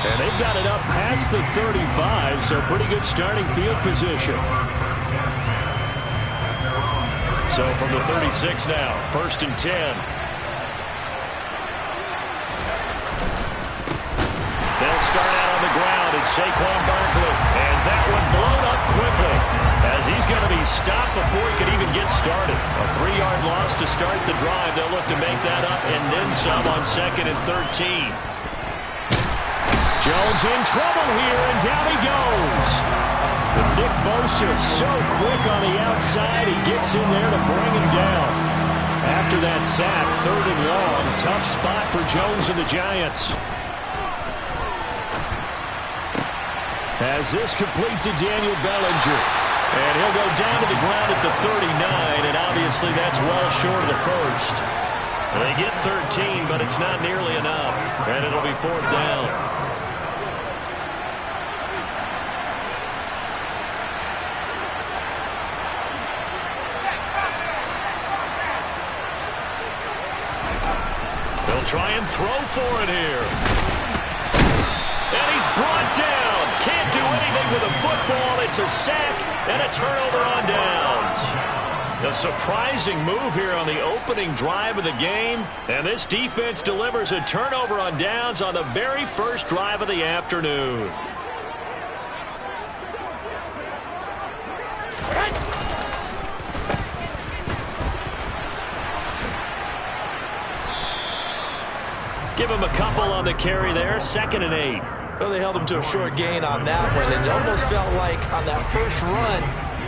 And they've got it up past the 35, so pretty good starting field position. So from the 36 now, 1st and 10. They'll start out on the ground, and Saquon Barkley. And that one blown up quickly, as he's going to be stopped before he could even get started. A 3-yard loss to start the drive. They'll look to make that up and then some on 2nd and 13. Jones in trouble here, and down he goes. But Nick Bosa is so quick on the outside, he gets in there to bring him down. After that sack, 3rd and long, tough spot for Jones and the Giants. As this complete to Daniel Bellinger. And he'll go down to the ground at the 39, and obviously that's well short of the first. They get 13, but it's not nearly enough, and it'll be 4th down. They'll try and throw for it here. And he's brought down. Can't do anything with a football. It's a sack and a turnover on downs. A surprising move here on the opening drive of the game. And this defense delivers a turnover on downs on the very first drive of the afternoon. Give him a couple on the carry there. 2nd and 8. Well, they held him to a short gain on that one, and it almost felt like on that first run,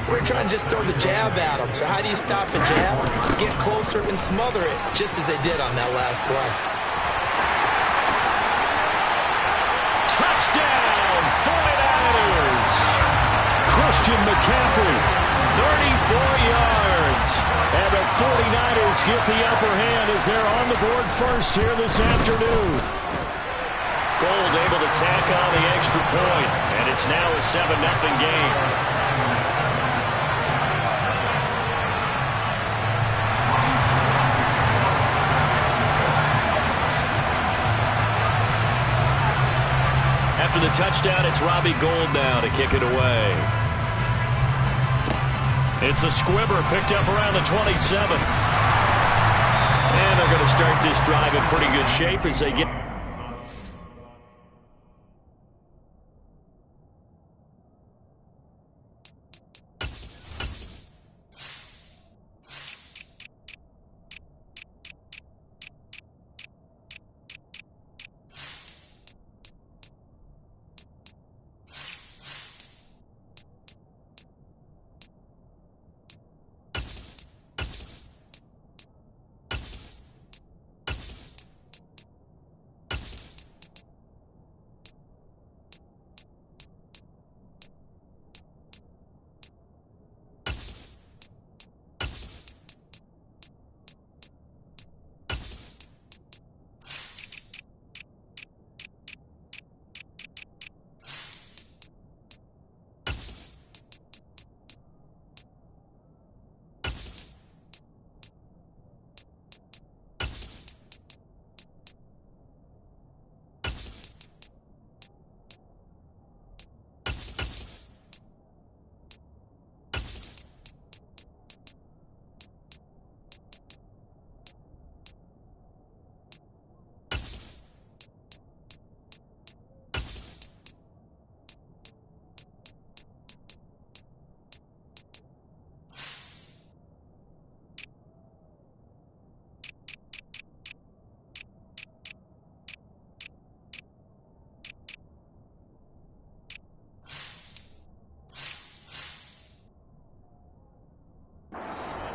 we're trying to just throw the jab at him. So how do you stop the jab? Get closer and smother it, just as they did on that last play. Touchdown, 49ers! Christian McCaffrey, 34 yards. And the 49ers get the upper hand as they're on the board first here this afternoon. Gold able to tack on the extra point, and it's now a 7-0 game. After the touchdown, it's Robbie Gould now to kick it away. It's a squibber picked up around the 27. And they're going to start this drive in pretty good shape as they get...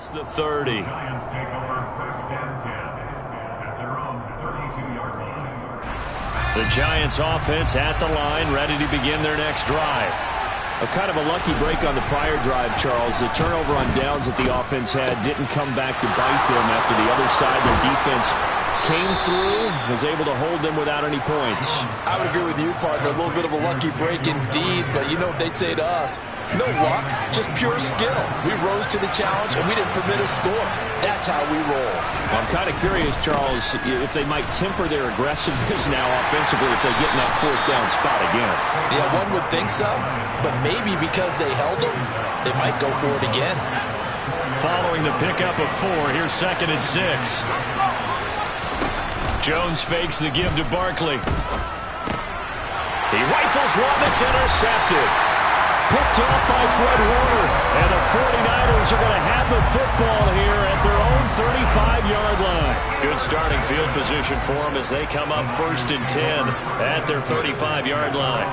The 30. Giants take over 1st and 10 at their own 32-yard line. The Giants offense at the line, ready to begin their next drive. A kind of a lucky break on the prior drive, Charles. The turnover on downs that the offense had didn't come back to bite them after the other side. Their defense came through, was able to hold them without any points. I would agree with you, partner. A little bit of a lucky break indeed, but you know what they'd say to us? No luck, just pure skill. We rose to the challenge, and we didn't permit a score. That's how we roll. I'm kind of curious, Charles, if they might temper their aggressiveness now offensively if they get in that fourth down spot again. Yeah, one would think so, but maybe because they held them, they might go for it again. Following the pickup of 4, here's 2nd and 6. Jones fakes the give to Barkley. He rifles one that's intercepted. Picked off by Fred Warner. And the 49ers are going to have the football here at their own 35-yard line. Good starting field position for them as they come up 1st and 10 at their 35-yard line.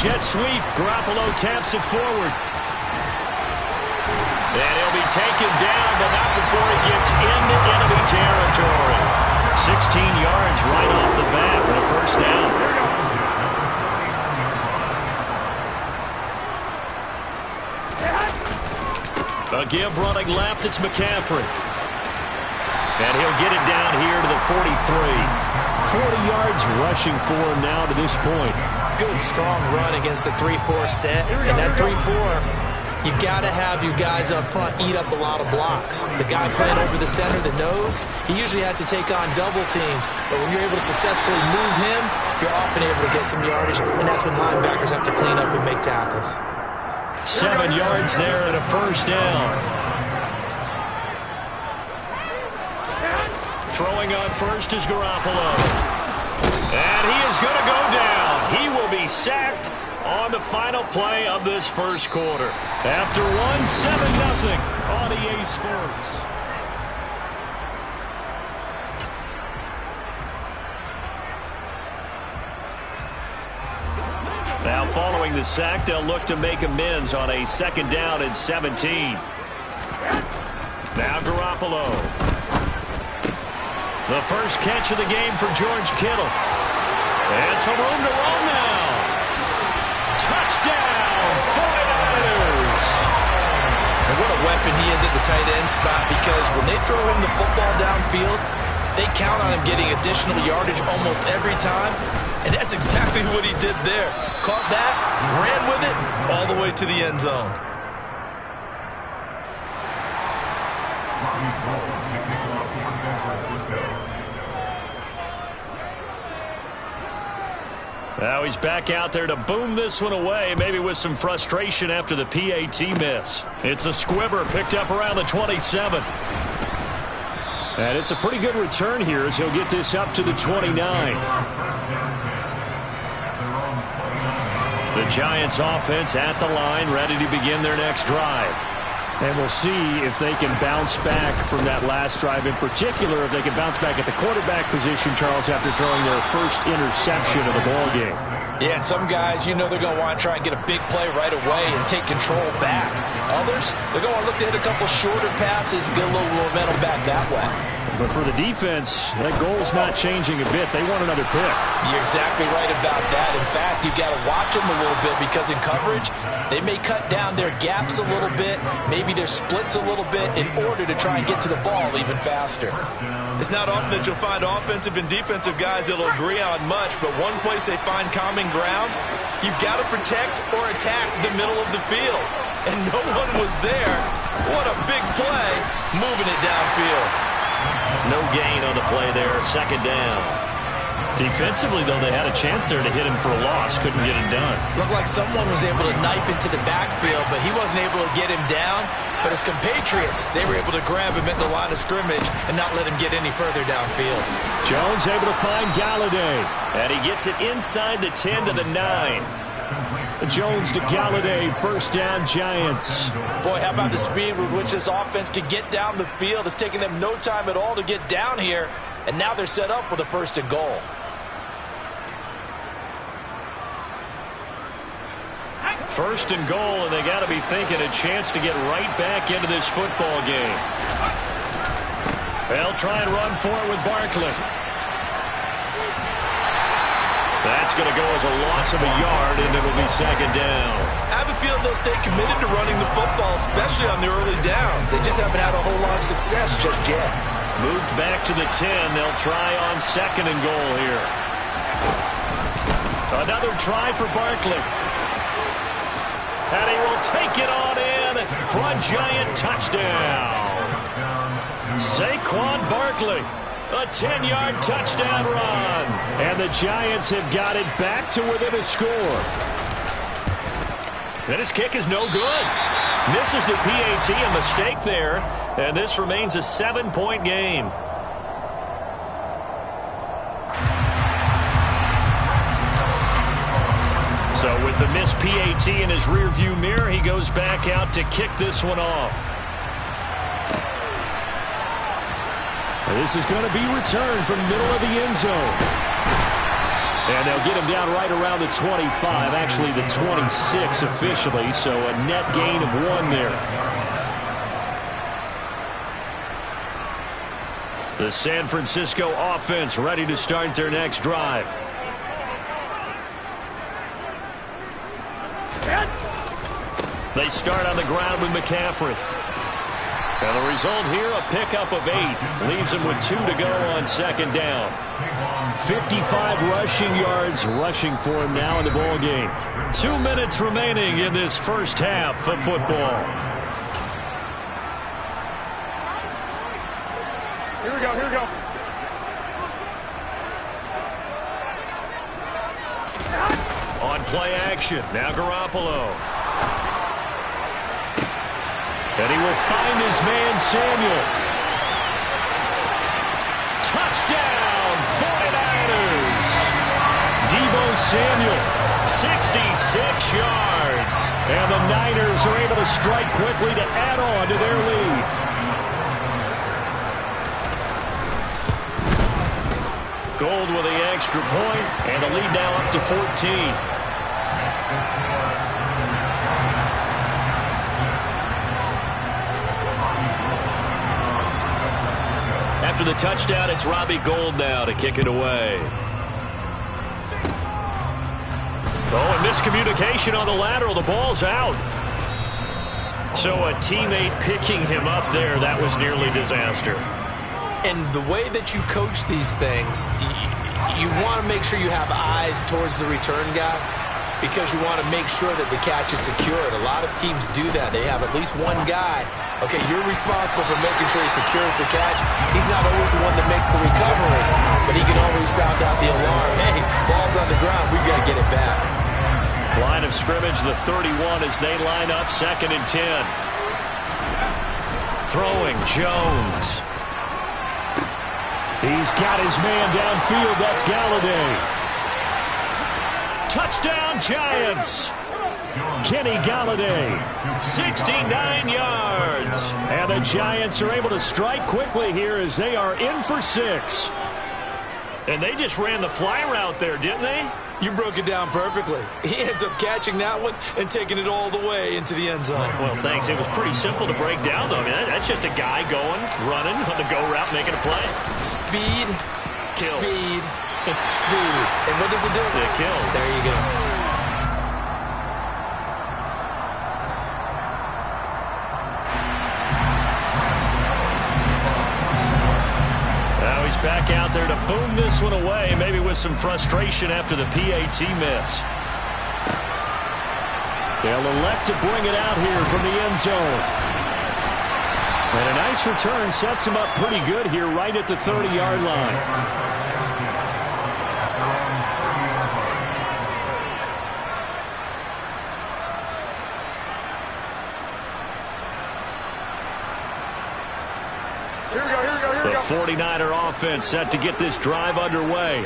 Jet sweep. Garoppolo taps it forward. And he'll be taken down, but not before he gets into enemy territory. 16 yards right off the bat with a first down. A give running left, it's McCaffrey. And he'll get it down here to the 43. 40 yards rushing for him now to this point. Good, strong run against the 3-4 set. And that 3-4... you got to have you guys up front eat up a lot of blocks. The guy playing over the center, the nose, he usually has to take on double teams. But when you're able to successfully move him, you're often able to get some yardage, and that's when linebackers have to clean up and make tackles. 7 yards there and a first down. Throwing on first is Garoppolo. And he is going to go down. He will be sacked on the final play of this first quarter. After 7-0 on EA Sports. Now following the sack, they'll look to make amends on a 2nd down and 17. Now Garoppolo. The first catch of the game for George Kittle. And some room to run now. Touchdown, 49ers! And what a weapon he is at the tight end spot, because when they throw him the football downfield, they count on him getting additional yardage almost every time. And that's exactly what he did there. Caught that, ran with it, all the way to the end zone. Now he's back out there to boom this one away, maybe with some frustration after the PAT miss. It's a squibber picked up around the 27. And it's a pretty good return here as he'll get this up to the 29. The Giants offense at the line, ready to begin their next drive. And we'll see if they can bounce back from that last drive, in particular if they can bounce back at the quarterback position, Charles, after throwing their first interception of the ballgame. Yeah, and some guys, you know they're going to want to try and get a big play right away and take control back. Others, they're going to look to hit a couple shorter passes, get a little momentum back that way. But for the defense, that goal's not changing a bit. They want another pick. You're exactly right about that. In fact, you've got to watch them a little bit, because in coverage, they may cut down their gaps a little bit, maybe their splits a little bit, in order to try and get to the ball even faster. It's not often that you'll find offensive and defensive guys that'll agree on much, but one place they find common ground, you've got to protect or attack the middle of the field. And no one was there. What a big play, moving it downfield. No gain on the play there, 2nd down. Defensively, though, they had a chance there to hit him for a loss. Couldn't get it done. Looked like someone was able to knife into the backfield, but he wasn't able to get him down. But his compatriots, they were able to grab him at the line of scrimmage and not let him get any further downfield. Jones able to find Galladay. And he gets it inside the 10 to the 9. Jones to Galladay, first down, Giants. Boy, how about the speed with which this offense can get down the field? It's taken them no time at all to get down here, and now they're set up with a 1st and goal. First and goal, and they got to be thinking a chance to get right back into this football game. They'll try and run for it with Barkley. That's going to go as a loss of a yard, and it will be 2nd down. I have a feeling they'll stay committed to running the football, especially on the early downs. They just haven't had a whole lot of success just yet. Moved back to the 10. They'll try on 2nd and goal here. Another try for Barkley. And he will take it on in for a Giant touchdown. Saquon Barkley, a 10-yard touchdown run. And the Giants have got it back to within a score. And his kick is no good. Misses the PAT, a mistake there. And this remains a 7-point game. So with the missed PAT in his rearview mirror, he goes back out to kick this one off. This is going to be returned from the middle of the end zone. And they'll get him down right around the 25, actually the 26 officially, so a net gain of 1 there. The San Francisco offense ready to start their next drive. They start on the ground with McCaffrey. And the result here, a pickup of 8. Leaves him with 2 to go on 2nd down. 55 rushing yards rushing for him now in the ball game. 2 minutes remaining in this first half of football. Here we go, here we go. On play action, now Garoppolo. And he will find his man, Samuel. Touchdown, 49ers. Deebo Samuel, 66 yards. And the Niners are able to strike quickly to add on to their lead. Gold with the extra point, and the lead now up to 14. After the touchdown, it's Robbie Gould now to kick it away. Oh, and miscommunication on the lateral. The ball's out. So a teammate picking him up there, that was nearly disaster. And the way that you coach these things, you want to make sure you have eyes towards the return guy because you want to make sure that the catch is secured. A lot of teams do that. They have at least one guy. Okay, you're responsible for making sure he secures the catch. He's not always the one that makes the recovery, but he can always sound out the alarm. Hey, ball's on the ground. We've got to get it back. Line of scrimmage, the 31 as they line up 2nd and 10. Throwing Jones. He's got his man downfield. That's Galladay. Touchdown, Giants. Kenny Galladay. 69 yards. And the Giants are able to strike quickly here as they are in for 6. And they just ran the fly route there, didn't they? You broke it down perfectly. He ends up catching that one and taking it all the way into the end zone. Well, thanks. It was pretty simple to break down, though. I mean, that's just a guy going, running on the go route, making a play. Speed, Kills. speed, speed. And what does it do? It kills. There you go. Now he's back out there to boom this one away, maybe with some frustration after the PAT miss. They'll elect to bring it out here from the end zone. And a nice return sets him up pretty good here right at the 30-yard line. The 49er offense set to get this drive underway.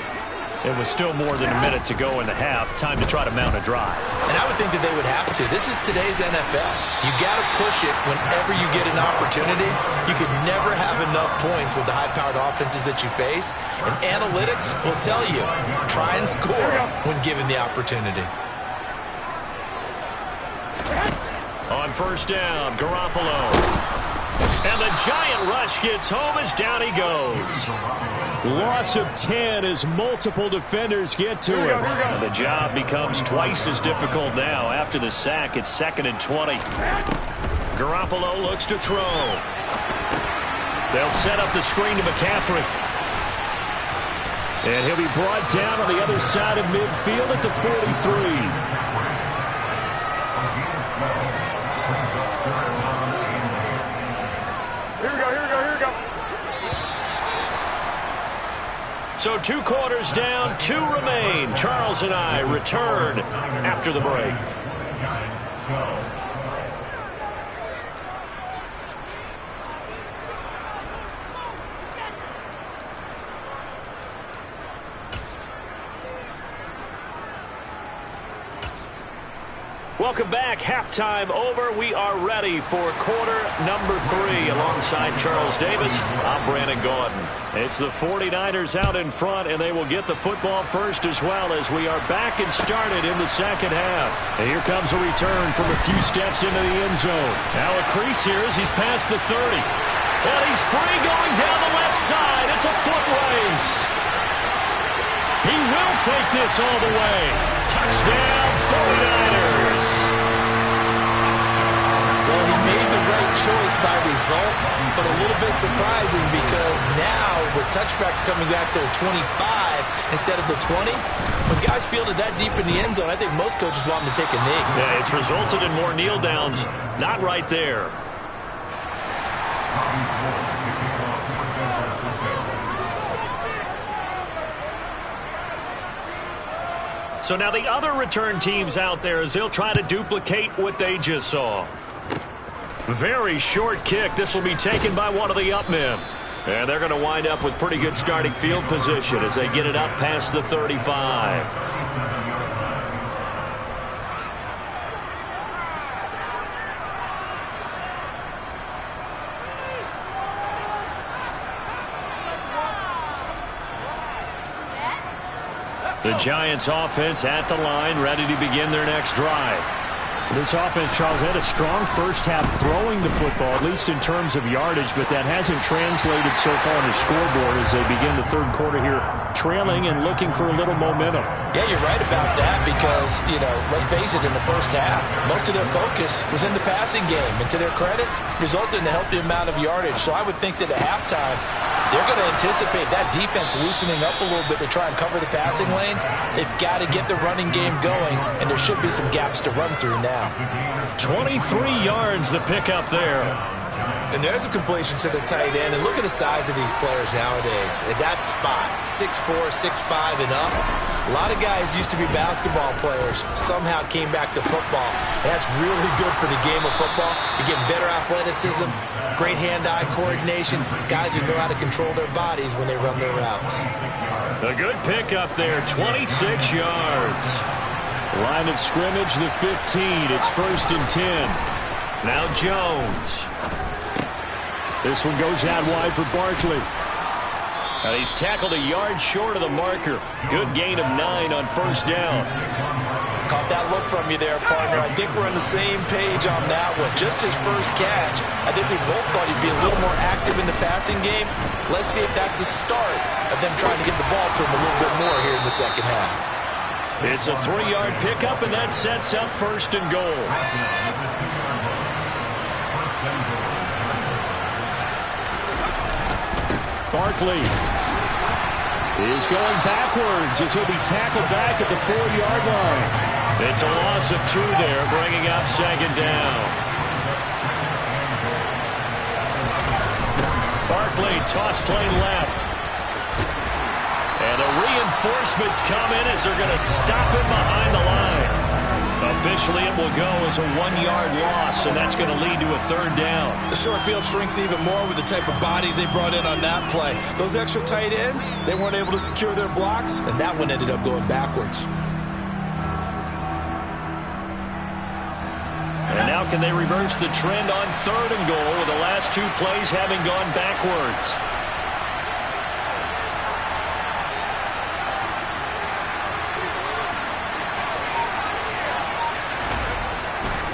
It was still more than a minute to go in the half. Time to try to mount a drive. And I would think that they would have to. This is today's NFL. You got to push it whenever you get an opportunity. You could never have enough points with the high-powered offenses that you face. And analytics will tell you, try and score when given the opportunity. On first down, Garoppolo. And the giant rush gets home as down he goes. Loss of 10 as multiple defenders get to him. And the job becomes twice as difficult now. After the sack, it's 2nd and 20. Garoppolo looks to throw. They'll set up the screen to McCaffrey. And he'll be brought down on the other side of midfield at the 43. So 2 quarters down, 2 remain. Charles and I return after the break. Welcome back. Halftime over. We are ready for quarter number 3. Alongside Charles Davis, I'm Brandon Gaudin. It's the 49ers out in front, and they will get the football first as well as we are back and started in the second half. And here comes a return from a few steps into the end zone. Now a crease here as he's past the 30. And he's free going down the left side. It's a foot race. He will take this all the way. Touchdown, 49ers. Well, he made the right choice by result, but a little bit surprising because now with touchbacks coming back to the 25 instead of the 20, when guys field it that deep in the end zone, I think most coaches want them to take a knee. Yeah, it's resulted in more kneel downs. Not right there. So now the other return teams out there as they'll try to duplicate what they just saw. Very short kick. This will be taken by one of the up men. And they're going to wind up with pretty good starting field position as they get it up past the 35. The Giants offense at the line, ready to begin their next drive. This offense, Charles, had a strong first half throwing the football, at least in terms of yardage, but that hasn't translated so far on the scoreboard as they begin the third quarter here, trailing and looking for a little momentum. Yeah, you're right about that because, let's face it, in the first half, most of their focus was in the passing game. And to their credit, resulted in a healthy amount of yardage. So I would think that at halftime, they're going to anticipate that defense loosening up a little bit to try and cover the passing lanes. They've got to get the running game going, and there should be some gaps to run through now. 23 yards the pickup there. And there's a completion to the tight end. And look at the size of these players nowadays. At that spot, 6'4", 6'5", and up. A lot of guys used to be basketball players, somehow came back to football. That's really good for the game of football. You're getting better athleticism, great hand-eye coordination, guys who know how to control their bodies when they run their routes. A good pickup there, 26 yards. Line of scrimmage, the 15. It's 1st and 10. Now Jones. This one goes out wide for Barkley. He's tackled a yard short of the marker. Good gain of 9 on first down. Caught that look from you there, partner. I think we're on the same page on that one. Just his first catch. I think we both thought he'd be a little more active in the passing game. Let's see if that's the start of them trying to get the ball to him a little bit more here in the second half. It's a 3-yard pickup, and that sets up 1st and goal. Barkley is going backwards as he'll be tackled back at the 4-yard line. It's a loss of 2 there, bringing up 2nd down. Barkley, toss play left. And the reinforcements come in as they're going to stop him behind the line. Officially, it will go as a 1-yard loss, and that's going to lead to a 3rd down. The short field shrinks even more with the type of bodies they brought in on that play. Those extra tight ends, they weren't able to secure their blocks, and that one ended up going backwards. And now can they reverse the trend on 3rd and goal with the last 2 plays having gone backwards?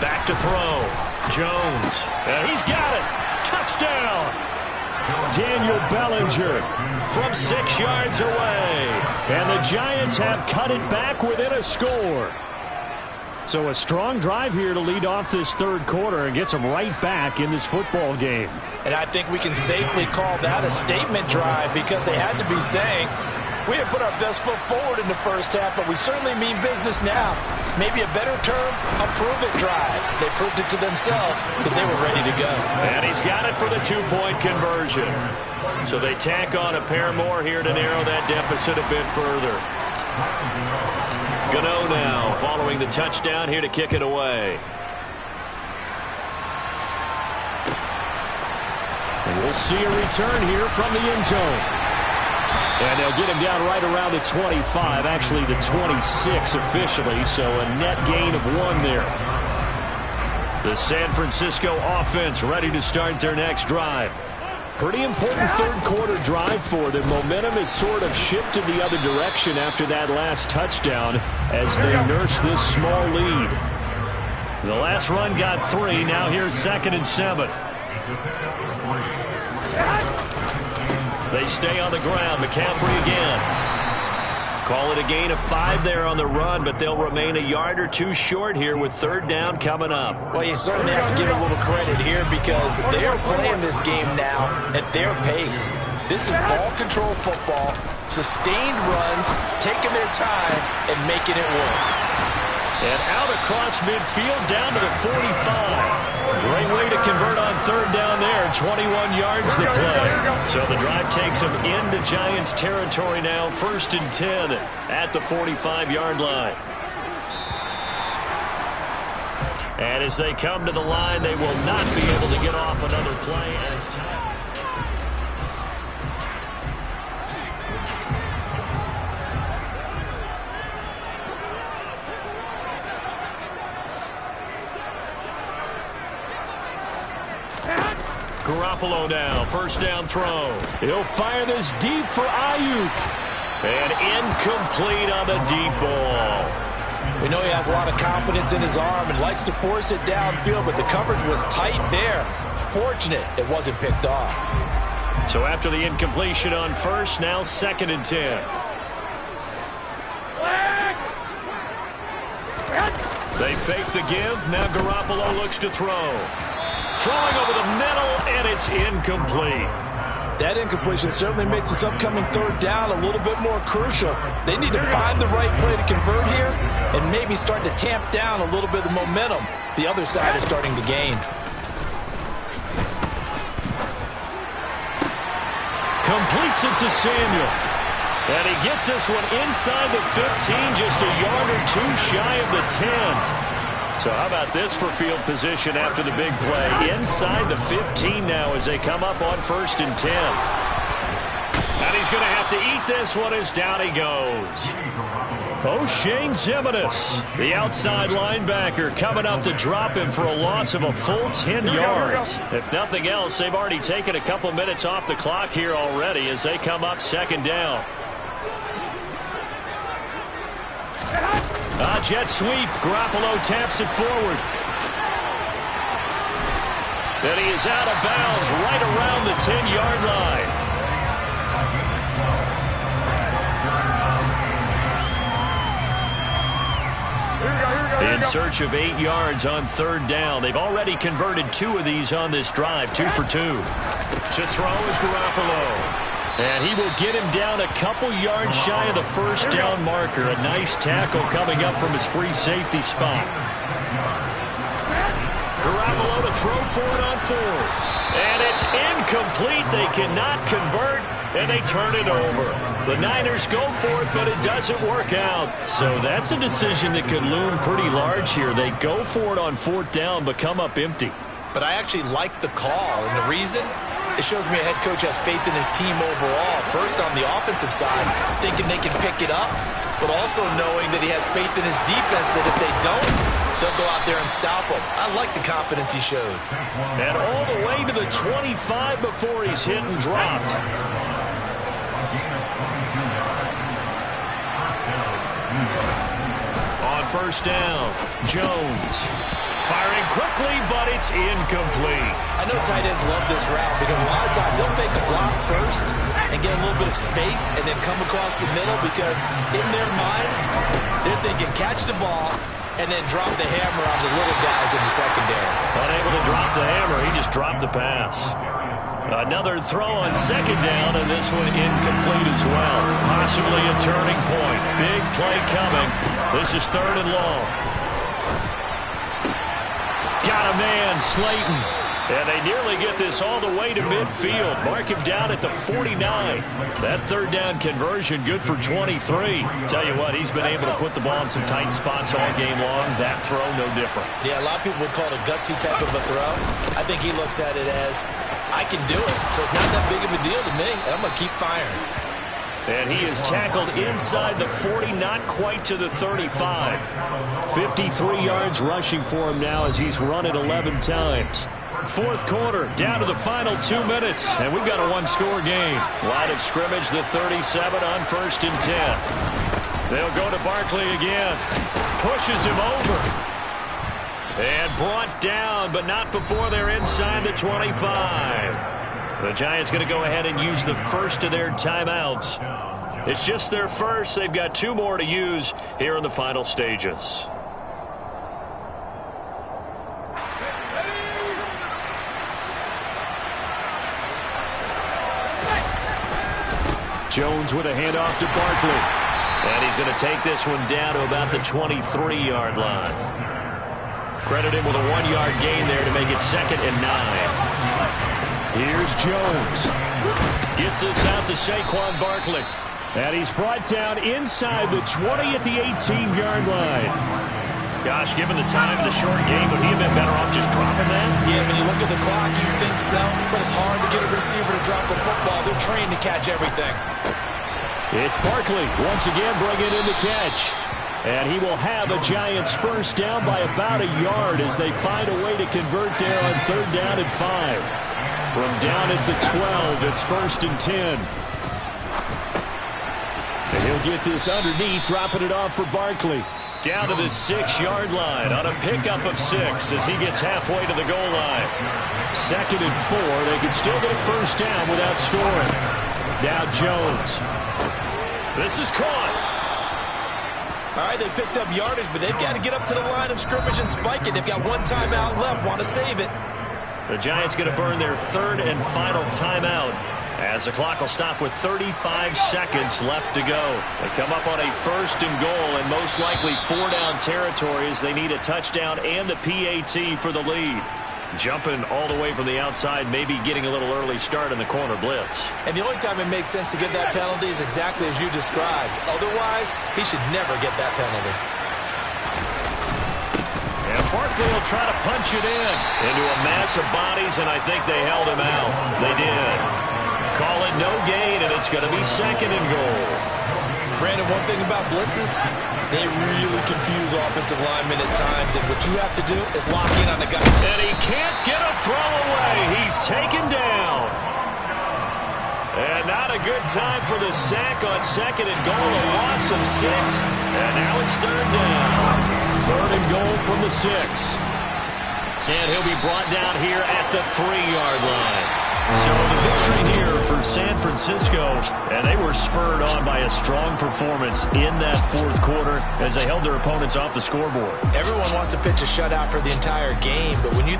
Back to throw. Jones. And he's got it. Touchdown. Daniel Bellinger From 6 yards away. And the Giants have cut it back within a score. So a strong drive here to lead off this third quarter and gets them right back in this football game. And I think we can safely call that a statement drive because they had to be saying, we have put our best foot forward in the first half, but we certainly mean business now. Maybe a better term, a prove-it drive. They proved it to themselves that they were ready to go. And he's got it for the two-point conversion. So they tack on a pair more here to narrow that deficit a bit further. Gano now following the touchdown here to kick it away. And we'll see a return here from the end zone. And they'll get him down right around the 25, actually the 26 officially, so a net gain of 1 there. The San Francisco offense ready to start their next drive. Pretty important third quarter drive for them. Momentum has sort of shifted the other direction after that last touchdown as they nurse this small lead. The last run got 3. Now here's 2nd and 7. They stay on the ground. McCaffrey again. Call it a gain of 5 there on the run, but they'll remain a yard or 2 short here with 3rd down coming up. Well, you certainly have to give a little credit here because they're playing this game now at their pace. This is ball control football, sustained runs, taking their time, and making it work. And out across midfield down to the 45. Great way to convert on 3rd down there. 21 yards the play. So the drive takes them into Giants territory now. 1st and 10 at the 45-yard line. And as they come to the line, they will not be able to get off another play as time. Garoppolo now, 1st down throw. He'll fire this deep for Ayuk. And incomplete on the deep ball. We know he has a lot of confidence in his arm and likes to force it downfield, but the coverage was tight there. Fortunate it wasn't picked off. So after the incompletion on 1st, now 2nd and 10. They fake the give. Now Garoppolo looks to throw. Throwing over the middle, and it's incomplete. That incompletion certainly makes this upcoming 3rd down a little bit more crucial. They need to find the right play to convert here and maybe start to tamp down a little bit of momentum the other side is starting to gain. Completes it to Samuel. And he gets this one inside the 15, just a yard or 2 shy of the 10. So how about this for field position after the big play? Inside the 15 now as they come up on 1st and 10. And he's going to have to eat this one as down he goes. O'Shane Ximines, the outside linebacker, coming up to drop him for a loss of a full 10 yards. If nothing else, they've already taken a couple minutes off the clock here already as they come up 2nd down. Jet sweep. Garoppolo taps it forward. And he is out of bounds right around the 10-yard line. In search of 8 yards on 3rd down. They've already converted 2 of these on this drive. 2 for 2. To throw is Garoppolo. And he will get him down a couple yards shy of the 1st down marker. A nice tackle coming up from his free safety spot. Garoppolo to throw for it on 4th. And it's incomplete. They cannot convert, and they turn it over. The Niners go for it, but it doesn't work out. So that's a decision that could loom pretty large here. They go for it on 4th down, but come up empty. But I actually like the call, and the reason? It shows me a head coach has faith in his team overall. First on the offensive side, thinking they can pick it up, but also knowing that he has faith in his defense that if they don't, they'll go out there and stop him. I like the confidence he showed. And all the way to the 25 before he's hit and dropped. On 1st down, Jones. Firing quickly, but it's incomplete. I know tight ends love this route because a lot of times they'll take a block first and get a little bit of space and then come across the middle because in their mind, they're thinking catch the ball and then drop the hammer on the little guys in the secondary. Unable to drop the hammer, he just dropped the pass. Another throw on second down, and this one incomplete as well. Possibly a turning point. Big play coming. This is 3rd and long. Got a man, Slayton. And they nearly get this all the way to midfield. Mark him down at the 49. That 3rd down conversion good for 23. Tell you what, he's been able to put the ball in some tight spots all game long. That throw, no different. Yeah, a lot of people would call it a gutsy type of a throw. I think he looks at it as, I can do it, so it's not that big of a deal to me, and I'm going to keep firing. And he is tackled inside the 40, not quite to the 35. 53 yards rushing for him now as he's run it 11 times. 4th quarter, down to the final 2 minutes, and we've got a one-score game. Line of scrimmage, the 37 on 1st and 10. They'll go to Barkley again. Pushes him over. And brought down, but not before they're inside the 25. The Giants going to go ahead and use the first of their timeouts. It's just their first. They've got 2 more to use here in the final stages. Jones with a handoff to Barkley. And he's going to take this one down to about the 23-yard line. Credit him with a 1-yard gain there to make it 2nd and 9. Here's Jones. Gets this out to Saquon Barkley. And he's brought down inside the 20 at the 18-yard line. Gosh, given the time in the short game, would he have been better off just dropping that? Yeah, when you look at the clock, you think so. But it's hard to get a receiver to drop a football. They're trained to catch everything. It's Barkley once again bringing in the catch. And he will have a Giants first down by about a yard as they find a way to convert there on 3rd down and 5. From down at the 12, it's 1st and 10. And he'll get this underneath, dropping it off for Barkley. Down to the 6-yard line on a pickup of 6 as he gets halfway to the goal line. 2nd and 4. They can still get a first down without scoring. Now Jones. This is caught. All right, they picked up yardage, but they've got to get up to the line of scrimmage and spike it. They've got 1 timeout left. Want to save it. The Giants going to burn their 3rd and final timeout as the clock will stop with 35 seconds left to go. They come up on a 1st and goal and most likely 4-down territory as they need a touchdown and the PAT for the lead. Jumping all the way from the outside, maybe getting a little early start in the corner blitz. And the only time it makes sense to get that penalty is exactly as you described. Otherwise, he should never get that penalty. And Barkley will try to punch it in into a mass of bodies, and I think they held him out. They did. Call it no gain, and it's going to be 2nd and goal. Brandon, one thing about blitzes, they really confuse offensive linemen at times, and what you have to do is lock in on the guy. And he can't get a throw away. He's taken down. And not a good time for the sack on 2nd and goal, a loss of 6. And now it's 3rd down. 3rd and goal from the 6. And he'll be brought down here at the 3-yard line. So the victory here for San Francisco, and they were spurred on by a strong performance in that 4th quarter as they held their opponents off the scoreboard. Everyone wants to pitch a shutout for the entire game, but when you...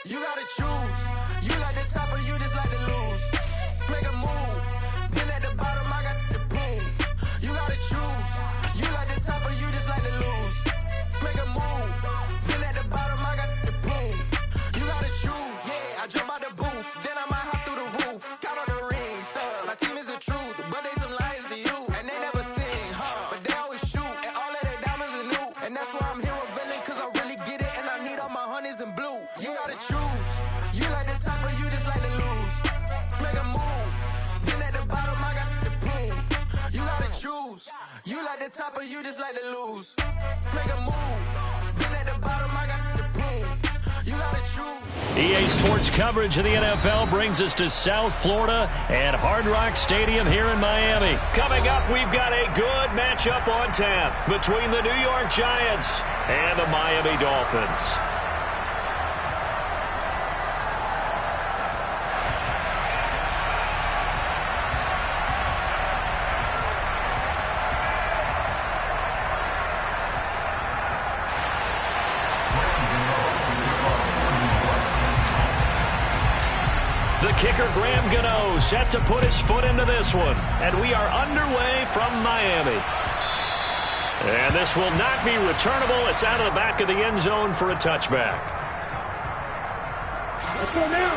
You gotta choose. You like the top or you just like to lose. Make a move. Been at the bottom, I got the proof. You gotta choose. You like the top or you just like to lose. Make a move. Been at the bottom, I got the proof. You gotta choose. Yeah, I jump out the booth. Then I might hop through the roof. Count all the rings. My team is the truth, but they some liars to you. And they never sing, but they always shoot. And all of their diamonds are new. And that's why I'm here with villain, cause I really get it. And I need all my honeys in blue. You gotta choose. You like the top or you just like to lose. Make a move. Been at the bottom, I got the proof. You gotta choose. You like the top or you just like to lose. Make a move. Been at the bottom, I got the proof. You gotta choose. EA Sports coverage of the NFL brings us to South Florida and Hard Rock Stadium here in Miami. Coming up, we've got a good matchup on tap between the New York Giants and the Miami Dolphins. kicker Graham Gano set to put his foot into this one. And we are underway from Miami. And this will not be returnable. It's out of the back of the end zone for a touchback. Let's go now.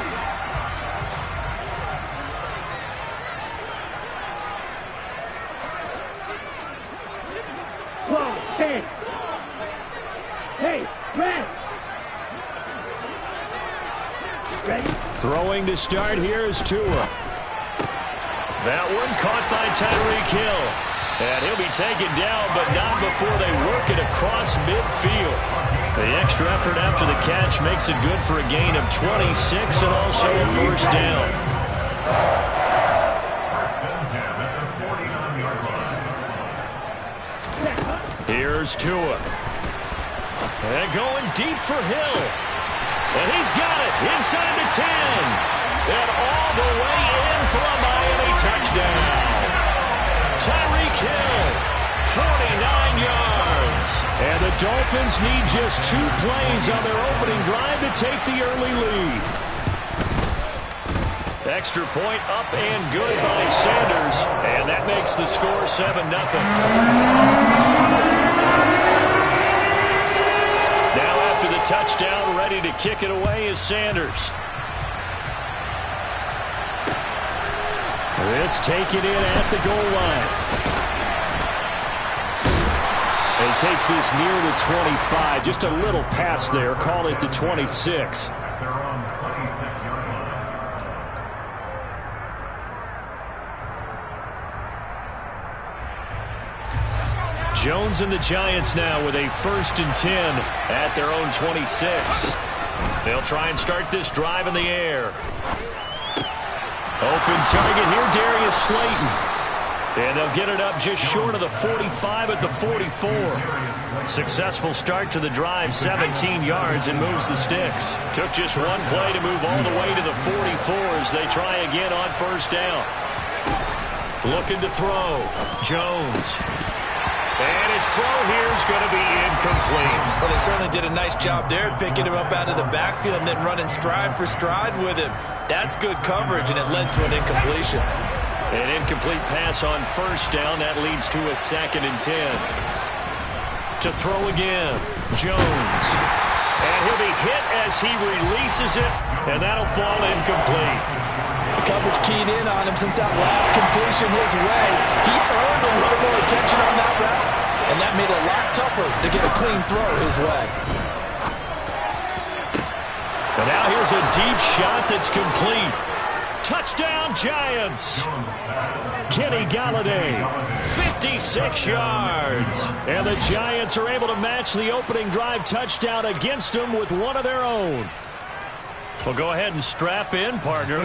Whoa, hey. Hey, Brad. Ready? Throwing to start here is Tua. That one caught by Tyreek Hill. And he'll be taken down, but not before they work it across midfield. The extra effort after the catch makes it good for a gain of 26 and also a first down. Here's Tua. And going deep for Hill. And he's got it inside the 10. And all the way in for a Miami touchdown. Tyreek Hill, 49 yards. And the Dolphins need just 2 plays on their opening drive to take the early lead. Extra point up and good by Sanders. And that makes the score 7-0. Now after the touchdown, ready to kick it away is Sanders. This taken in at the goal line. He takes this near the 25. Just a little pass there. Call it the 26. Jones and the Giants now with a 1st and 10 at their own 26. They'll try and start this drive in the air. Open target here, Darius Slayton. And they'll get it up just short of the 45 at the 44. Successful start to the drive, 17 yards, and moves the sticks. Took just one play to move all the way to the 44 as they try again on 1st down. Looking to throw. Jones. And his throw here is going to be incomplete. Well, they certainly did a nice job there, picking him up out of the backfield and then running stride for stride with him. That's good coverage, and it led to an incompletion. An incomplete pass on 1st down. That leads to a 2nd and 10. To throw again, Jones. And he'll be hit as he releases it, and that'll fall incomplete. The coverage keyed in on him since that last completion his way. He earned a little more attention on that route, and that made it a lot tougher to get a clean throw his way. And now here's a deep shot that's complete. Touchdown, Giants. Kenny Galladay, 56 yards. And the Giants are able to match the opening drive touchdown against them with one of their own. Well, go ahead and strap in, partner.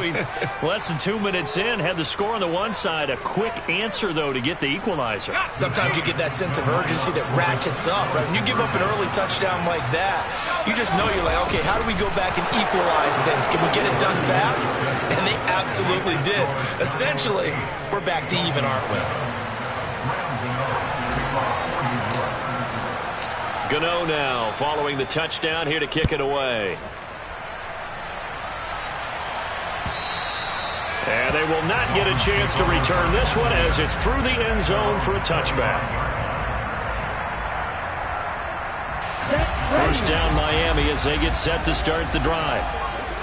Less than 2 minutes in, had the score on the one side. A quick answer, though, to get the equalizer. Sometimes you get that sense of urgency that ratchets up, right? When you give up an early touchdown like that, you just know you're like, okay, how do we go back and equalize things? Can we get it done fast? And they absolutely did. Essentially, we're back to even, aren't we? Gano now following the touchdown here to kick it away. And they will not get a chance to return this one as it's through the end zone for a touchback. 1st down Miami as they get set to start the drive.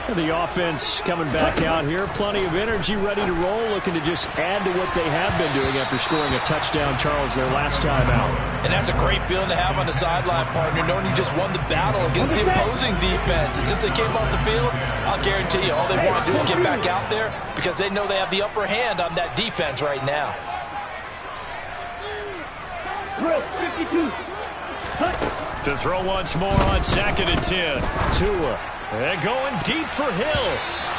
The offense coming back out here. Plenty of energy, ready to roll, looking to just add to what they have been doing after scoring a touchdown, Charles, their last time out. And that's a great feeling to have on the sideline, partner, knowing you just won the battle against the opposing defense. And since they came off the field, I'll guarantee you all they want to do is get back out there because they know they have the upper hand on that defense right now. 52. To throw once more on 2nd and 10. Tua. And going deep for Hill.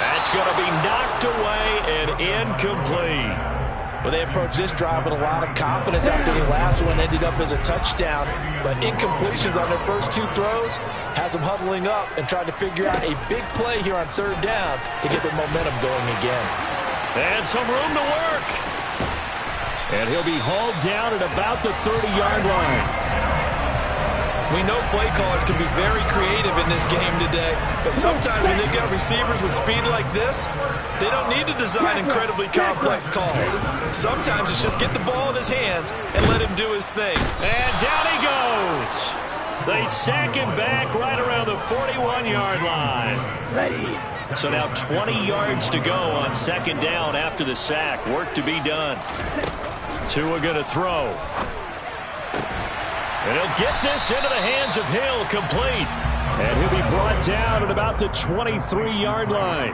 That's going to be knocked away and incomplete. Well, they approached this drive with a lot of confidence after the last one ended up as a touchdown. But incompletions on their first 2 throws has them huddling up and trying to figure out a big play here on 3rd down to get their momentum going again. And some room to work. And he'll be hauled down at about the 30-yard line. We know play callers can be very creative in this game today, but sometimes when they've got receivers with speed like this, they don't need to design incredibly complex calls. Sometimes it's just get the ball in his hands and let him do his thing. And down he goes. They sack him back right around the 41-yard line. Ready. So now 20 yards to go on second down after the sack. Work to be done. Tua going to throw. And he'll get this into the hands of Hill, complete. And he'll be brought down at about the 23-yard line.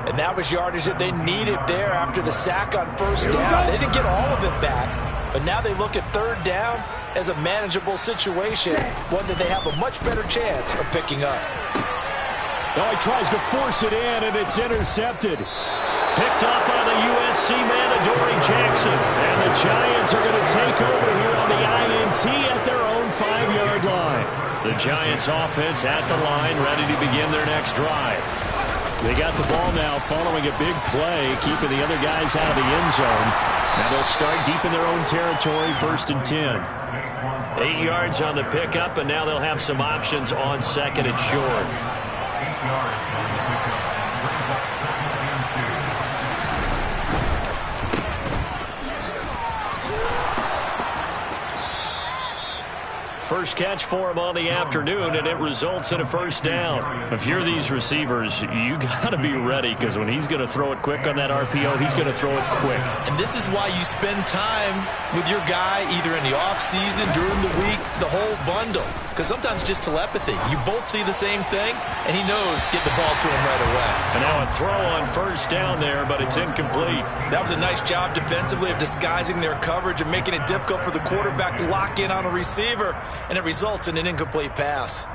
And that was yardage that they needed there after the sack on first down. They didn't get all of it back, but now they look at third down as a manageable situation, one that they have a much better chance of picking up. Oh, he tries to force it in, and it's intercepted. Picked up by the USC man, Adoree Jackson. And the Giants are going to take over here on the INT at their own 5-yard line. The Giants offense at the line, ready to begin their next drive. They got the ball now following a big play, keeping the other guys out of the end zone. Now they'll start deep in their own territory, 1st and 10. 8 yards on the pickup, and now they'll have some options on second and short. 8 yards on the pickup. Brings up 2nd and 2. First catch for him on the afternoon, and it results in a first down. If you're these receivers, you got to be ready, because when he's going to throw it quick on that RPO, he's going to throw it quick. And this is why you spend time with your guy either in the offseason, during the week, the whole bundle. Because sometimes it's just telepathy. You both see the same thing, and he knows get the ball to him right away. And now a throw on first down there, but it's incomplete. That was a nice job defensively of disguising their coverage and making it difficult for the quarterback to lock in on a receiver, and it results in an incomplete pass.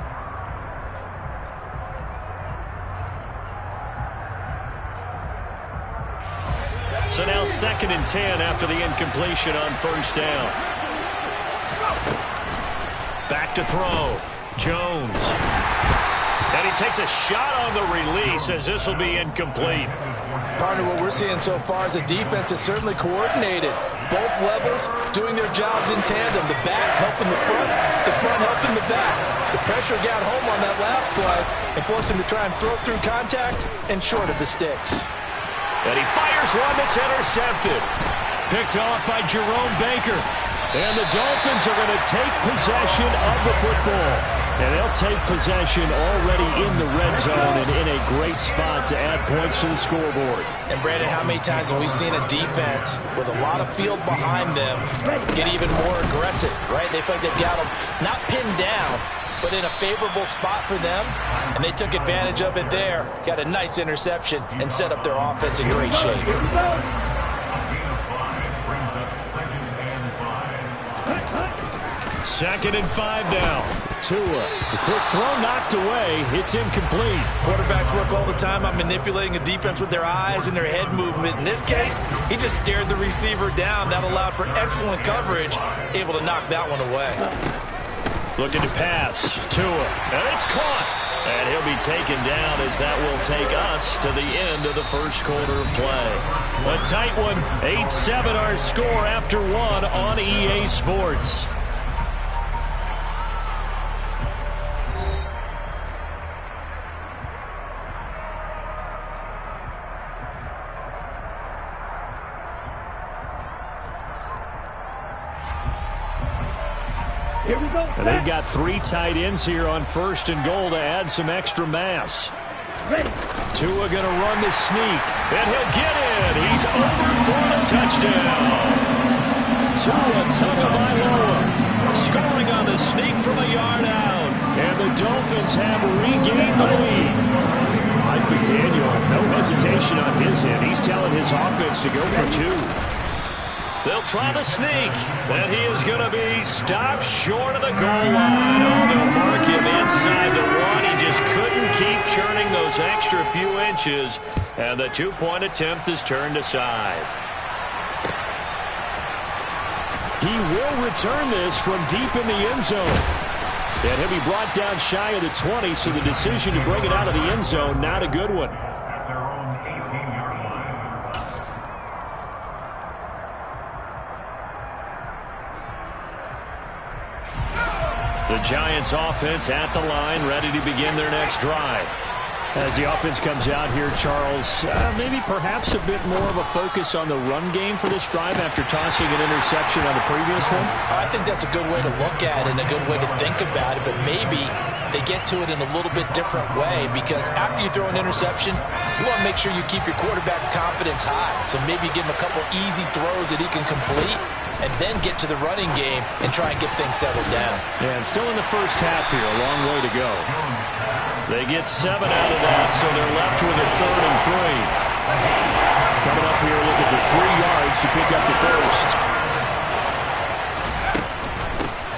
So now 2nd and 10 after the incompletion on first down. Back to throw. Jones. And he takes a shot on the release as this will be incomplete. Partner, what we're seeing so far is a defense that's certainly coordinated. Both levels doing their jobs in tandem. The back helping the front helping the back. The pressure got home on that last play and forced him to try and throw through contact and short of the sticks. And he fires one that's intercepted. Picked off by Jerome Baker. And the Dolphins are going to take possession of the football. And they'll take possession already in the red zone and in a great spot to add points to the scoreboard. And Brandon, how many times have we seen a defense with a lot of field behind them get even more aggressive, right? They feel like they've got them not pinned down, but in a favorable spot for them, and they took advantage of it there. Got a nice interception and set up their offense in great shape. Second and 5 now. Tua, the quick throw knocked away. It's incomplete. Quarterbacks work all the time on manipulating a defense with their eyes and their head movement. In this case, he just stared the receiver down. That allowed for excellent coverage, able to knock that one away. Looking to pass. Tua. And it's caught. And he'll be taken down as that will take us to the end of the first quarter of play. A tight one. 8-7 our score after one on EA Sports. Here we go. And they've got 3 tight ends here on 1st and goal to add some extra mass. Ready. Tua going to run the sneak. And he'll get in. He's over for the touchdown. Tua Tagovailoa Scoring on the sneak from a yard out. And the Dolphins have regained the lead. Mike McDaniel, no hesitation on his end. He's telling his offense to go for 2. They'll try the sneak, and he is going to be stopped short of the goal line. Oh, they'll mark him inside the 1. He just couldn't keep churning those extra few inches, and the 2-point attempt is turned aside. He will return this from deep in the end zone. And he'll be brought down shy of the 20, so the decision to bring it out of the end zone, not a good one. At their own 18-yard line. The Giants offense at the line, ready to begin their next drive. As the offense comes out here, Charles, maybe perhaps a bit more of a focus on the run game for this drive after tossing an interception on the previous one? I think that's a good way to look at it and a good way to think about it, but maybe they get to it in a little bit different way, because after you throw an interception, you want to make sure you keep your quarterback's confidence high. So maybe give him a couple easy throws that he can complete and then get to the running game and try and get things settled down. Yeah, and still in the first half here, a long way to go. They get 7 out of that, so they're left with a 3rd and 3. Coming up here looking for 3 yards to pick up the first.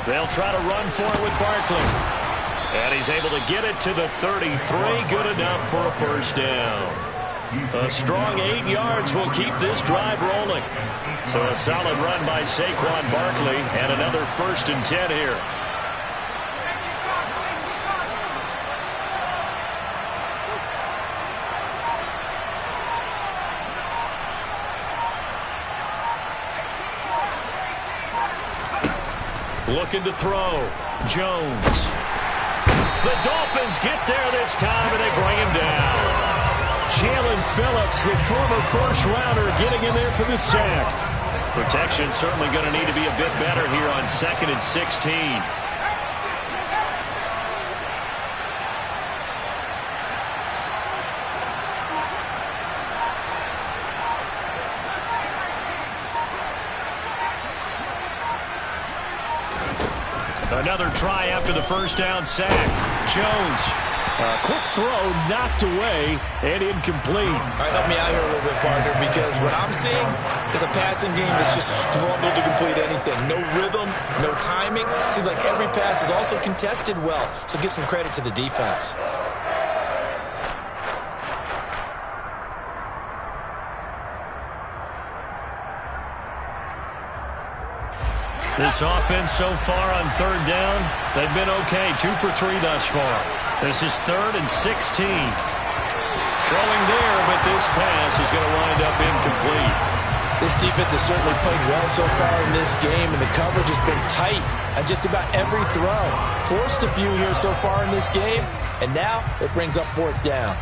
They'll try to run for it with Barkley. And he's able to get it to the 33. Good enough for a first down. A strong 8 yards will keep this drive rolling. So a solid run by Saquon Barkley and another 1st and 10 here. Looking to throw. Jones. The Dolphins get there this time, and they bring him down. Jalen Phillips, the former first-rounder, getting in there for the sack. Protection certainly going to need to be a bit better here on 2nd and 16. Another try after the first down sack. Jones. A quick throw knocked away and incomplete. All right, help me out here a little bit, partner, because what I'm seeing is a passing game that's just struggled to complete anything. No rhythm, no timing. Seems like every pass is also contested well, so give some credit to the defense. This offense so far on 3rd down, they've been okay. 2 for 3 thus far. This is 3rd and 16. Throwing there, but this pass is going to wind up incomplete. This defense has certainly played well so far in this game, and the coverage has been tight on just about every throw. Forced a few here so far in this game, and now it brings up 4th down.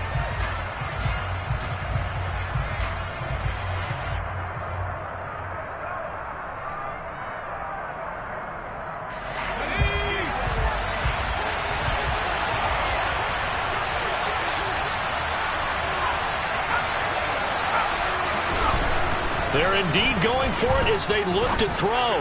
They're indeed going for it as they look to throw.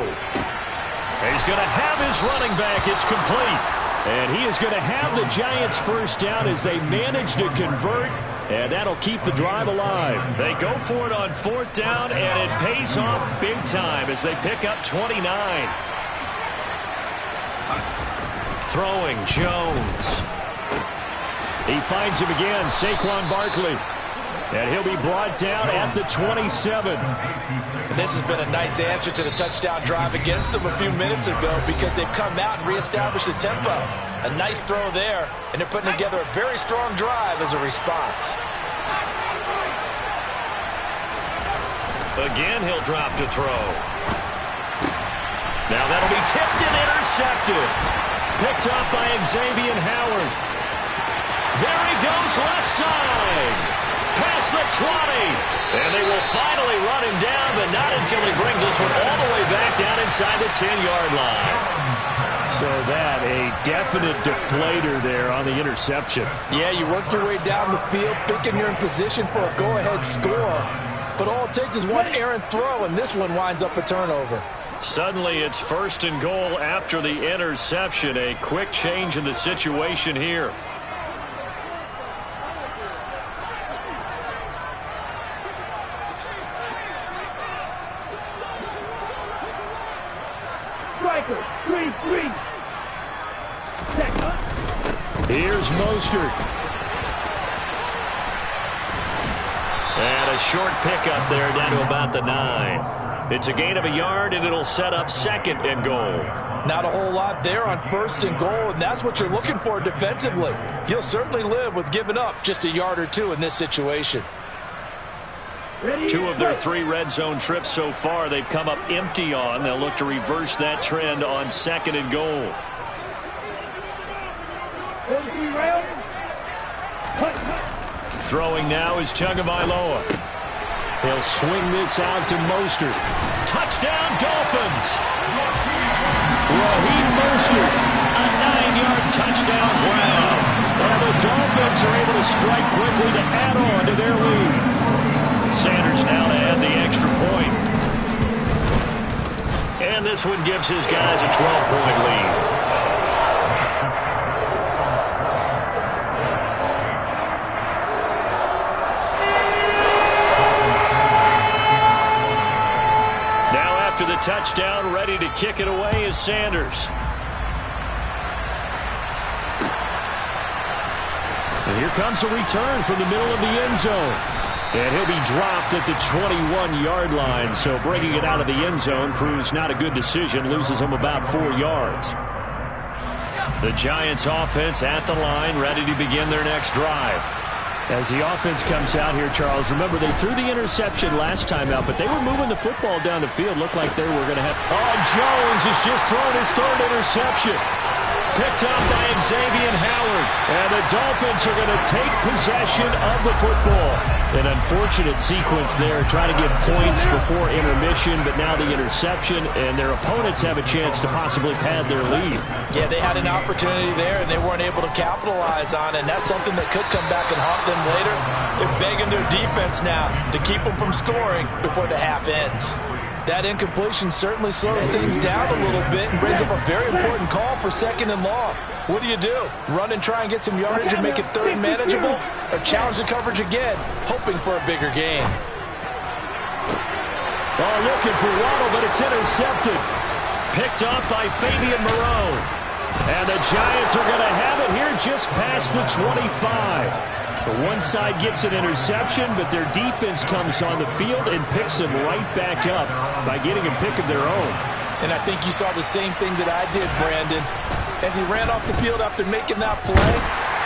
He's going to have his running back. It's complete. And he is going to have the Giants' first down as they manage to convert, and that'll keep the drive alive. They go for it on 4th down, and it pays off big time as they pick up 29. Throwing, Jones. He finds him again, Saquon Barkley. And he'll be brought down at the 27. And this has been a nice answer to the touchdown drive against them a few minutes ago, because they've come out and reestablished the tempo. A nice throw there, and they're putting together a very strong drive as a response. Again, he'll drop to throw. Now that'll be tipped and intercepted. Picked up by Xavier Howard. There he goes left side. Past the 20. And they will finally run him down, but not until he brings this one all the way back down inside the 10-yard line. So that, a definite deflator there on the interception. Yeah, you work your way down the field, thinking you're in position for a go-ahead score. But all it takes is one errant throw, and this one winds up a turnover. Suddenly, it's 1st and goal after the interception. A quick change in the situation here. Striker, 3-3. Here's Mostert. And a short pickup there down to about the 9. It's a gain of a yard, and it'll set up 2nd and goal. Not a whole lot there on 1st and goal, and that's what you're looking for defensively. You'll certainly live with giving up just a yard or 2 in this situation. 2 of their 3 red zone trips so far they've come up empty on. They'll look to reverse that trend on 2nd and goal. Throwing now is Tagovailoa. He'll swing this out to Mostert. Touchdown, Dolphins! Raheem Mostert, a 9-yard touchdown ground. And the Dolphins are able to strike quickly to add on to their lead. Sanders now to add the extra point. And this one gives his guys a 12-point lead. After the touchdown, ready to kick it away is Sanders. And here comes a return from the middle of the end zone. And he'll be dropped at the 21-yard line. So bringing it out of the end zone proves not a good decision. Loses him about 4 yards. The Giants offense at the line, ready to begin their next drive. As the offense comes out here, Charles, remember they threw the interception last time out, but they were moving the football down the field. Looked like they were going to have... Oh, Jones has just thrown his 3rd interception. Picked up by Xavier Howard. And the Dolphins are going to take possession of the football. An unfortunate sequence there, trying to get points before intermission, but now the interception, and their opponents have a chance to possibly pad their lead. Yeah, they had an opportunity there, and they weren't able to capitalize on it, and that's something that could come back and haunt them later. They're begging their defense now to keep them from scoring before the half ends. That incompletion certainly slows things down a little bit and brings up a very important call for 2nd and long. What do? Run and try and get some yardage and make it 3rd and manageable? Or challenge the coverage again, hoping for a bigger gain? Oh, looking for Waddle, but it's intercepted. Picked up by Fabian Moreau. And the Giants are going to have it here just past the 25. The one side gets an interception, but their defense comes on the field and picks them right back up by getting a pick of their own. And I think you saw the same thing that I did, Brandon. As he ran off the field after making that play,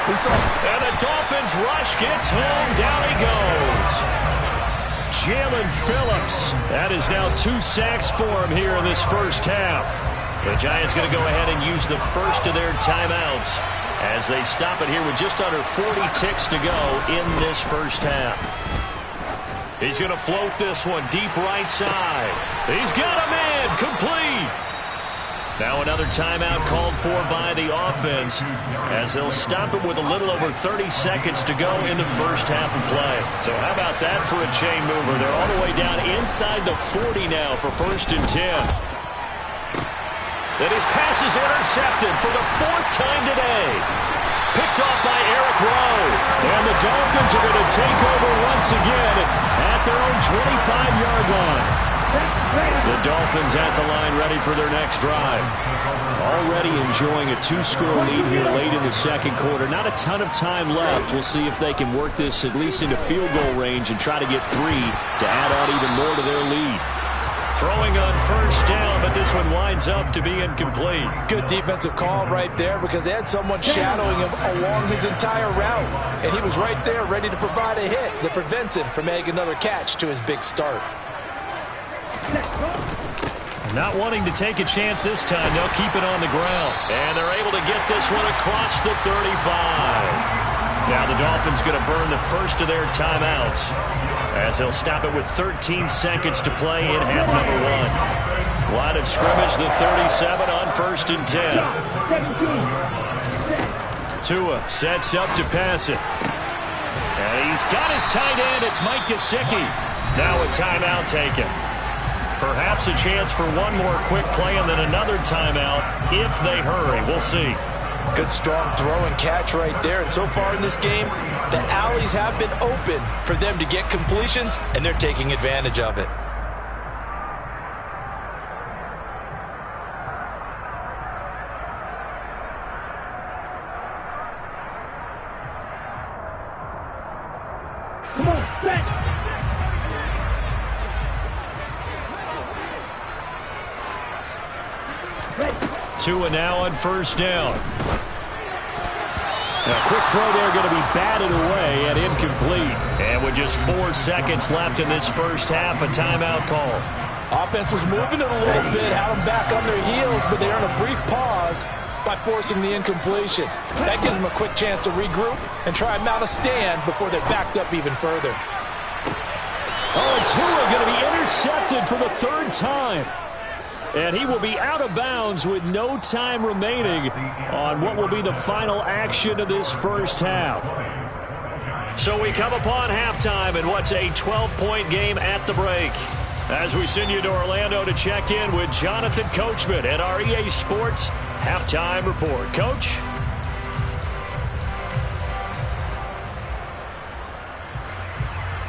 we saw... And the Dolphins rush gets home. Down he goes. Jalen Phillips. That is now 2 sacks for him here in this first half. The Giants going to go ahead and use the first of their timeouts as they stop it here with just under 40 ticks to go in this first half. He's going to float this one deep right side. He's got him in. Complete. Now another timeout called for by the offense as they'll stop it with a little over 30 seconds to go in the first half of play. So how about that for a chain mover? They're all the way down inside the 40 now for 1st and 10. And his pass is intercepted for the 4th time today. Picked off by Eric Rowe. And the Dolphins are going to take over once again at their own 25-yard line. The Dolphins at the line ready for their next drive. Already enjoying a 2-score lead here late in the 2nd quarter. Not a ton of time left. We'll see if they can work this at least into field goal range and try to get 3 to add on even more to their lead. Throwing on 1st down, but this one winds up to be incomplete. Good defensive call right there because they had someone shadowing him along his entire route. And he was right there ready to provide a hit that prevents him from making another catch to his big start. Not wanting to take a chance this time, they'll keep it on the ground. And they're able to get this one across the 35. Now the Dolphins going to burn the first of their timeouts as they'll stop it with 13 seconds to play in half number 1. Line of scrimmage, the 37 on 1st and 10. Tua sets up to pass it. And he's got his tight end. It's Mike Gesicki. Now a timeout taken. Perhaps a chance for one more quick play and then another timeout if they hurry. We'll see. Good strong throw and catch right there. And so far in this game, the alleys have been open for them to get completions, and they're taking advantage of it. Come on, set. Tua now on 1st down. A quick throw there going to be batted away and incomplete. And with just 4 seconds left in this first half, a timeout call. Offense was moving it a little bit, had them back on their heels, but they're in a brief pause by forcing the incompletion. That gives them a quick chance to regroup and try and mount a stand before they're backed up even further. Oh, and Tua going to be intercepted for the third time. And he will be out of bounds with no time remaining on what will be the final action of this first half. So we come upon halftime in what's a 12-point game at the break. As we send you to Orlando to check in with Jonathan Coachman at our EA Sports Halftime Report. Coach?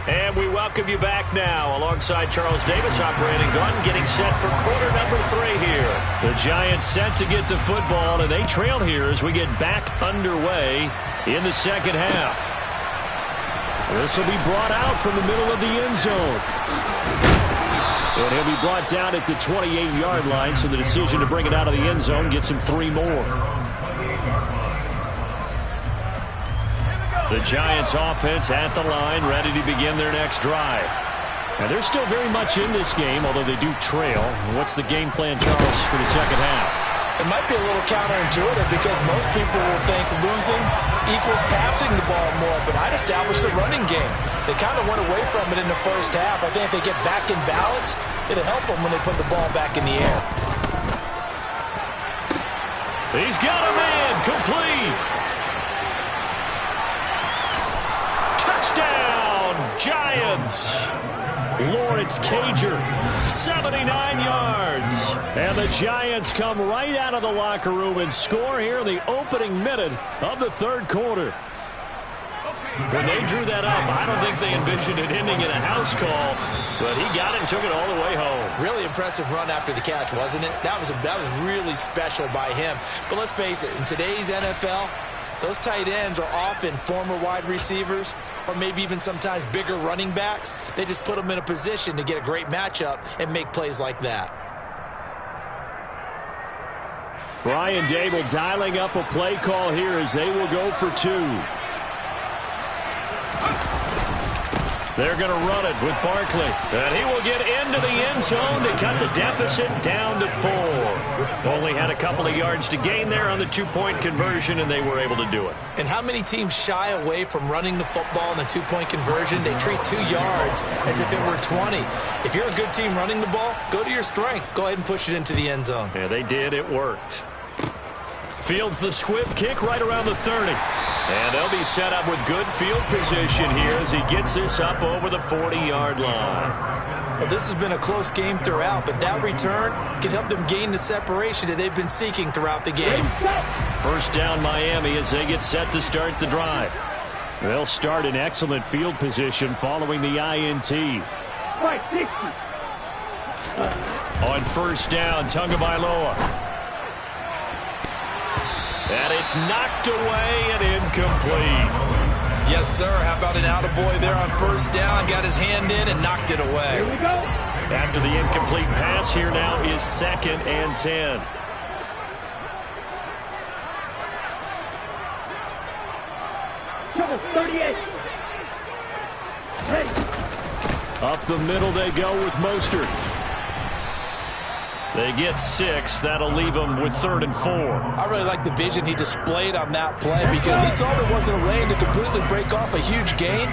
And we welcome you back now alongside Charles Davis, operating gun, getting set for quarter number 3 here. The Giants set to get the football, and they trail here as we get back underway in the second half. This will be brought out from the middle of the end zone. And he'll be brought down at the 28-yard line, so the decision to bring it out of the end zone gets him 3 more. The Giants offense at the line, ready to begin their next drive. And they're still very much in this game, although they do trail. What's the game plan, Charles, for the second half? It might be a little counterintuitive because most people will think losing equals passing the ball more, but I'd establish the running game. They kind of went away from it in the first half. I think if they get back in balance, it'll help them when they put the ball back in the air. He's got a man, complete. Touchdown, Giants. Lawrence Cager, 79 yards. And the Giants come right out of the locker room and score here in the opening minute of the third quarter. When they drew that up, I don't think they envisioned it ending in a house call, but he got it and took it all the way home. Really impressive run after the catch, wasn't it? That was really special by him. But let's face it, in today's NFL, those tight ends are often former wide receivers or maybe even sometimes bigger running backs. They just put them in a position to get a great matchup and make plays like that. Brian Dable dialing up a play call here as they will go for 2. They're going to run it with Barkley. And he will get into the end zone to cut the deficit down to 4. Only had a couple of yards to gain there on the 2-point conversion, and they were able to do it. And how many teams shy away from running the football in the 2-point conversion? They treat 2 yards as if it were 20. If you're a good team running the ball, go to your strength. Go ahead and push it into the end zone. Yeah, they did. It worked. Fields the squib kick right around the 30. And they'll be set up with good field position here as he gets this up over the 40-yard line. Well, this has been a close game throughout, but that return can help them gain the separation that they've been seeking throughout the game. First down Miami as they get set to start the drive. They'll start in excellent field position following the INT. Right, 60. On first down, Tagovailoa. And it's knocked away and incomplete. Yes, sir. How about an attaboy there on first down? Got his hand in and knocked it away. Here we go. After the incomplete pass, here now is 2nd and 10. Trouble, 38. Ready. Up the middle they go with Mostert. They get 6. That'll leave them with 3rd and 4. I really like the vision he displayed on that play because he saw there wasn't a lane to completely break off a huge gain.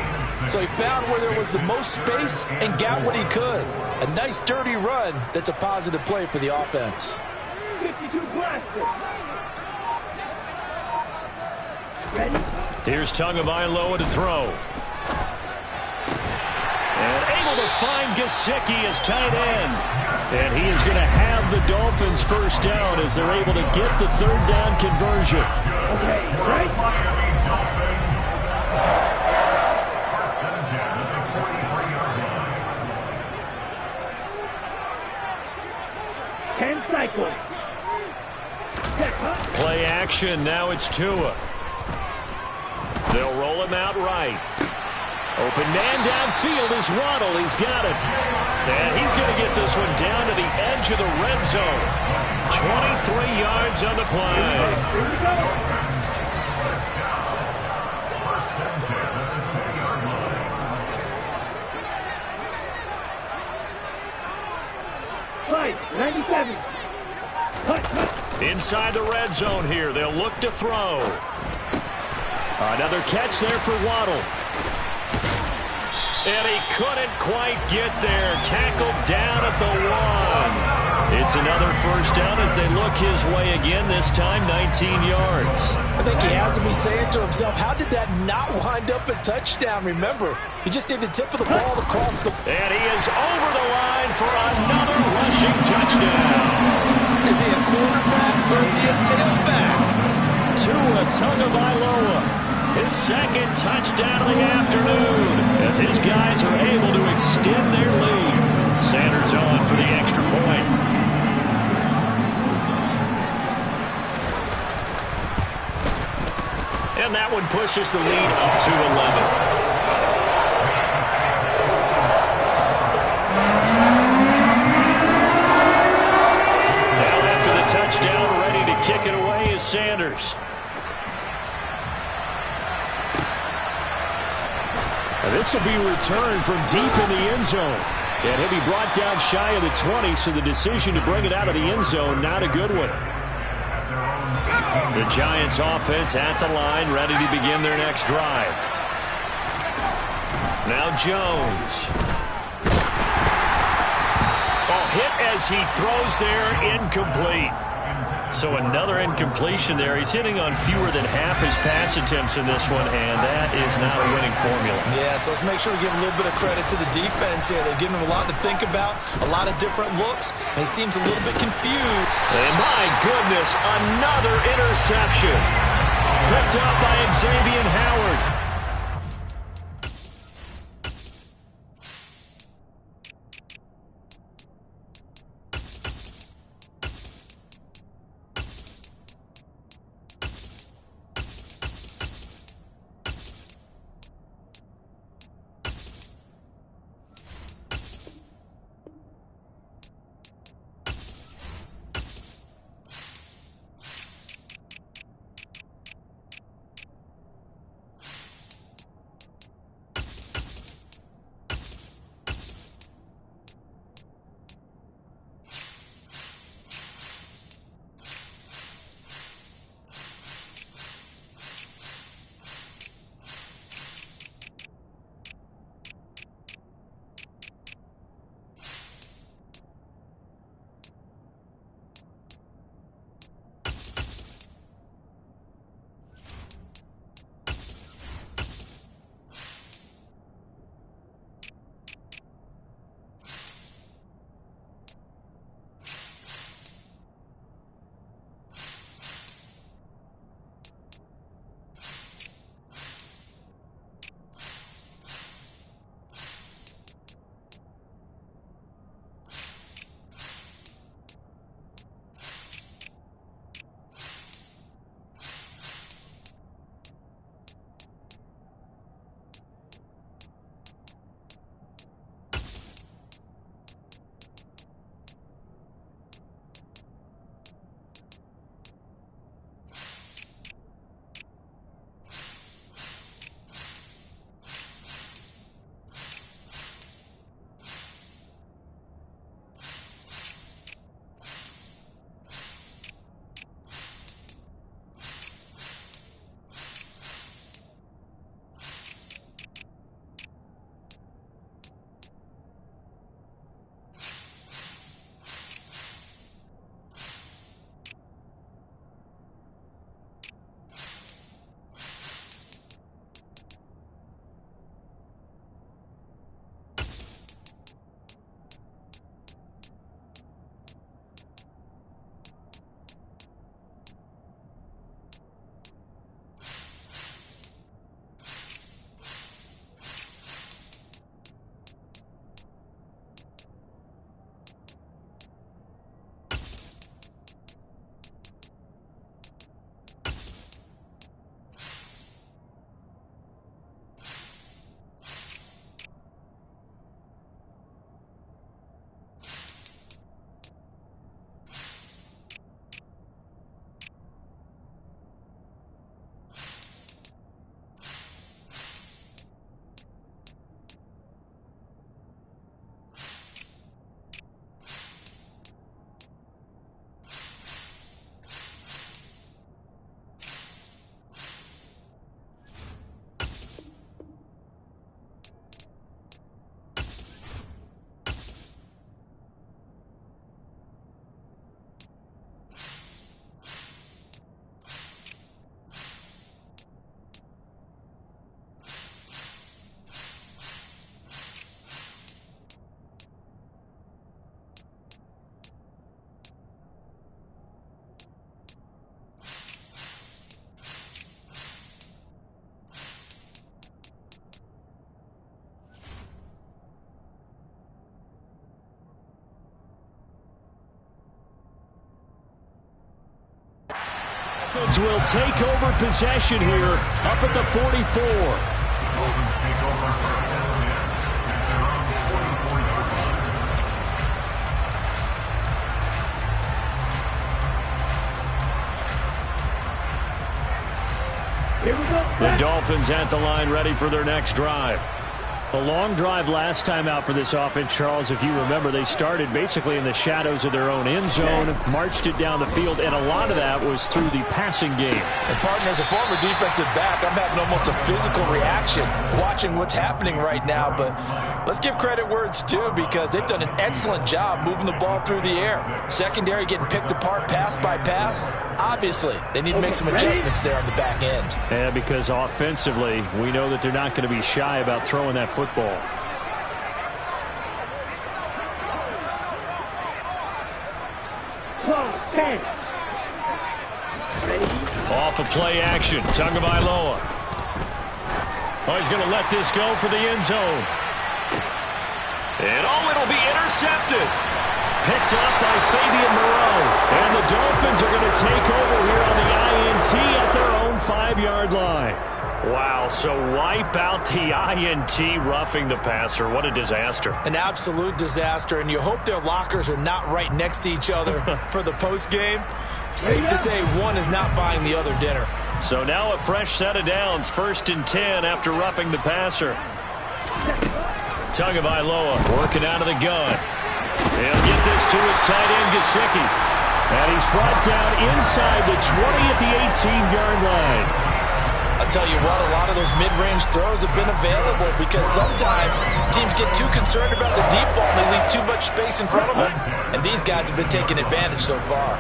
So he found where there was the most space and got what he could. A nice dirty run that's a positive play for the offense. 52 blaster. Ready. Here's Tagovailoa to throw. And able to find Gesicki as tight end. And he is going to have the Dolphins first down as they're able to get the 3rd down conversion. Okay, right. 10 cycles. Play action. Now it's Tua. They'll roll him out right. Open man downfield is Waddle. He's got it. And he's going to get this one down to the edge of the red zone. 23 yards on the play. Here we go. Right, 97. Cut. Inside the red zone here. They'll look to throw. Another catch there for Waddle. And he couldn't quite get there. Tackled down at the 1. It's another first down as they look his way again, this time 19 yards. I think he has to be saying to himself, how did that not wind up a touchdown? Remember, he just did the tip of the ball across the... And he is over the line for another rushing touchdown. Is he a quarterback or is he a tailback? Tua Tagovailoa. His second touchdown of the afternoon as his guys are able to extend their lead. Sanders on for the extra point. And that one pushes the lead up to 11. Now after the touchdown, ready to kick it away is Sanders. This will be returned from deep in the end zone. And he'll be brought down shy of the 20, so the decision to bring it out of the end zone, not a good one. The Giants offense at the line, ready to begin their next drive. Now Jones. Hit as he throws there, incomplete. So another incompletion there. He's hitting on fewer than half his pass attempts in this one, and that is not a winning formula. Yeah, so let's make sure we give a little bit of credit to the defense here. They've given him a lot to think about, a lot of different looks, and he seems a little bit confused. And my goodness, another interception. Picked up by Xavier Howard. Dolphins will take over possession here up at the 44. Dolphins take over first and 10 at their own 44-yard line. Here we go. The Dolphins at the line ready for their next drive. A long drive last time out for this offense, Charles. If you remember, they started basically in the shadows of their own end zone, marched it down the field, and a lot of that was through the passing game. And partner, as a former defensive back, I'm having almost a physical reaction watching what's happening right now. But let's give credit where it's due, because they've done an excellent job moving the ball through the air. Secondary getting picked apart pass by pass. Obviously, they need to make some adjustments there on the back end. And because offensively, we know that they're not going to be shy about throwing that football. Off of play action, Tagovailoa. Oh, he's going to let this go for the end zone. And it'll be intercepted. Picked up by Fabian Moreau. And the Dolphins are going to take over here on the INT at their own 5-yard line. Wow, so wipe out the INT, roughing the passer. What a disaster. An absolute disaster, and you hope their lockers are not right next to each other for the postgame. Safe to say one is not buying the other dinner. So now a fresh set of downs, 1st and 10 after roughing the passer. Tagovailoa working out of the gun. He'll get this to his tight end, Gesicki. And he's brought down inside the 20 at the 18-yard line. I'll tell you what, a lot of those mid-range throws have been available, because sometimes teams get too concerned about the deep ball and they leave too much space in front of them. And these guys have been taking advantage so far.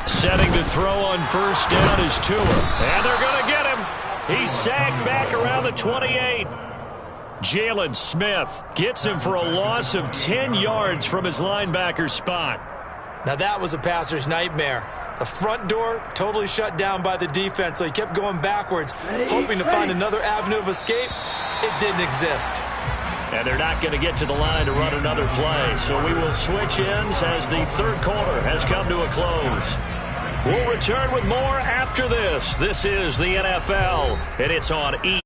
Setting to throw on 1st down is Tua. And they're going to get him. He's sacked back around the 28. Jalen Smith gets him for a loss of 10 yards from his linebacker spot. Now that was a passer's nightmare. The front door totally shut down by the defense, so he kept going backwards, hoping to find another avenue of escape. It didn't exist. And they're not going to get to the line to run another play. So we will switch ends as the 3rd quarter has come to a close. We'll return with more after this. This is the NFL, and it's on E!